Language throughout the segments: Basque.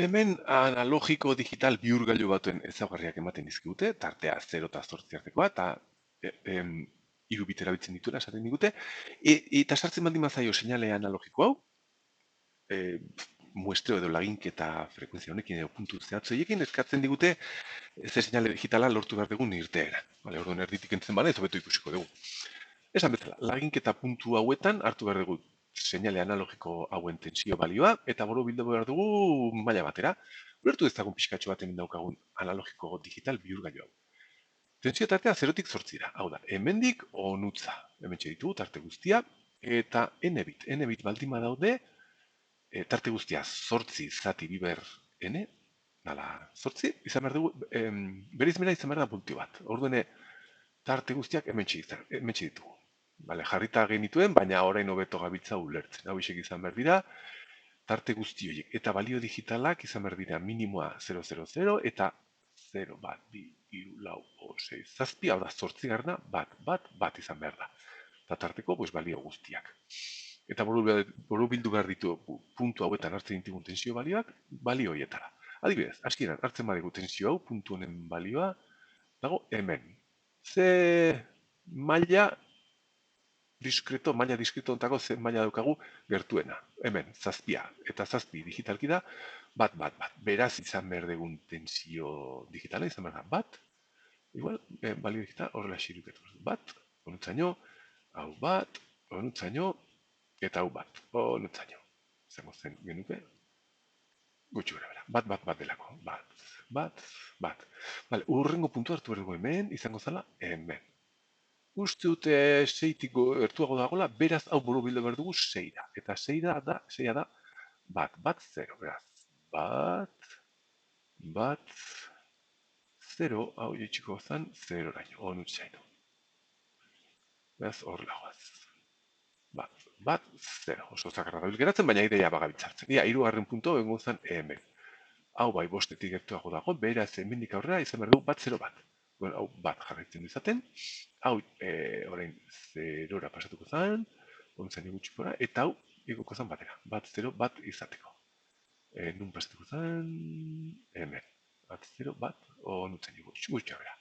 Hemen analogiko digital bihurgailu batuen ezaugarriak ematen dizkigute, tartea 0 eta 8 artekoa, eta hiru bit erabiltzen dituela esaten digute, eta sartzen baldin bazaio seinale analogiko hau, muestreo edo laginketa frekuentzia honekin edo puntu zehatz horiekin eskatzen digute ze seinale digitala lortu behar dugun irteera. Vale, orduan erditik entzen bada, ez hobeto ikusiko dugu. Esan bezala, laginketa puntu hauetan hartu behar dugu seinale analogiko hauen tensio balioa, eta borobildu behar dugu maila batera. Ulertu dezagun pixkatxo bat hemen daukagun analogiko digital bihurgailu hau. Tensio tartea 0tik 8 hau da, hemendik onutza, hemen ditugu tarte guztia, eta n bit baldin badaude, tarte guztia 8 zati biber n, nala 8, izan behar dugu, berizmena izan behar da puntio bat. Orduan, tarte guztiak hemen ditugu. Vale, jarrita genituen, baina orain hobeto gabiltza ulertzen. Hau isek izan behar dira, tarte guzti horiek. Eta balio digitalak izan behar dira minimoa 000 eta 0, bat, bi, iru, lau, o, 6, zazpi, hau da, 8 garna, bat izan behar da. Eta tarteko, pues, balio guztiak. Eta boru bildu behar ditu puntu hauetan hartzen ditugun tensio balioak, balio horietara. Adibidez, askiran, hartzen badegu tensio hau, puntu honen balioa, dago hemen. Ze maila diskreto ontako ze maila daukagu gertuena. Hemen, zazpia. Eta zazpi digitalki da, bat. Beraz izan behar dugun tensio digitala, izan behar da, bat. Igual, balio digital horrela xiruketu. Bat, onutzaino, hau bat, onutzaino, eta hau bat, onutzaino. Izango zen genuke, gutxi gara, bat delako. Bat. Vale, urrengo puntu hartu behar dugu hemen, izango zala, hemen. Uste dute seitik ertuago dagoela, beraz hau borobildu behar dugu seira. Eta seira da bat, 0. Beraz, bat, 0, hau jetxiko zen, 0 raino, onutxaino. Beraz, hor lagoaz. Bat, 0. Oso zakarra dabil geratzen, baina ideia bagabitzartzen. Ia, irugarren puntu egongo zen hemen. Hau bai bostetik gertuago dago, beraz hemendik aurrera izan behar dugu bat, 0 bat. Bueno, hau bat jarraitzen izaten, hau orain 0ra pasatuko zen, ontzen gutxikora, eta hau igoko zen batera, bat 0 bat izateko. Nun pasatuko zen, hemen, bat 0 bat, onutzen gutxi bera.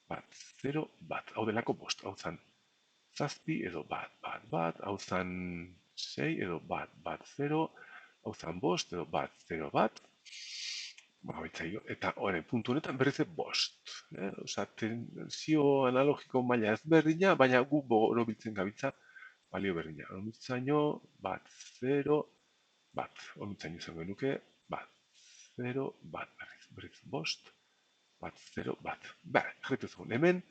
Bat 0 bat, hau delako bost, hau zen zazpi edo bat, hau zen 6 edo bat 0, hau zen bost edo bat 0 bat, eta orain puntu honetan berriz bost. Osa, tensio analogiko maila ezberdina, baina gu borobiltzen gabiltza balio berdina. Onutzaino, bat, 0, bat. Onutzaino izan genuke, bat, 0, bat, berriz bost, bat, 0, bat. Jarritu zegoen, hemen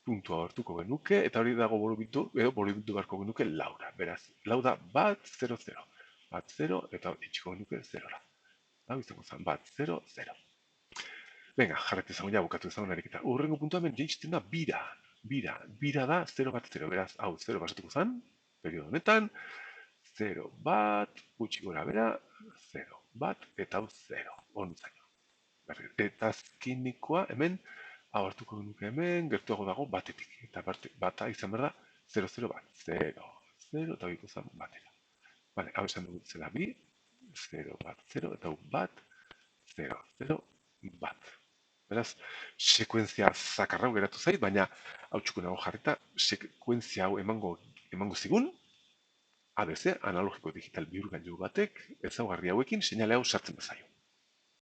puntua hartuko genuke, eta hori dago borobildu beharko genuke laura. Beraz, lauda bat, 0, 0. Bat, 0, eta itxiko genuke 0ra. Hau izango zen, bat, 0, 0. Venga, jarretu ezagun, ja bukatu ezagun eriketa. Urrengo puntua hemen jaisten da bira. Bira da 0 bat 0. Beraz, hau 0 pasatuko zen, periodo honetan. 0 bat, gutxi gora bera, 0 bat, eta hau 0. Onutzaino. Eta azkenikoa hemen, hau hartuko genuke hemen, gertuago dago batetik. Eta bata izan behar da 0, 0 bat. 0, 0, eta hau zen batera. Vale, hau esan dugu zela bi, 0 bat 0, eta hau bat, 0, 0, bat. Beraz, sekuentzia zakarrau geratu zait, baina hau txukunago jarrita, sekuentzia hau emango zigun, ABC, analogiko digital bihurgailu batek, ezaugarri hauekin, seinale hau sartzen bezaio.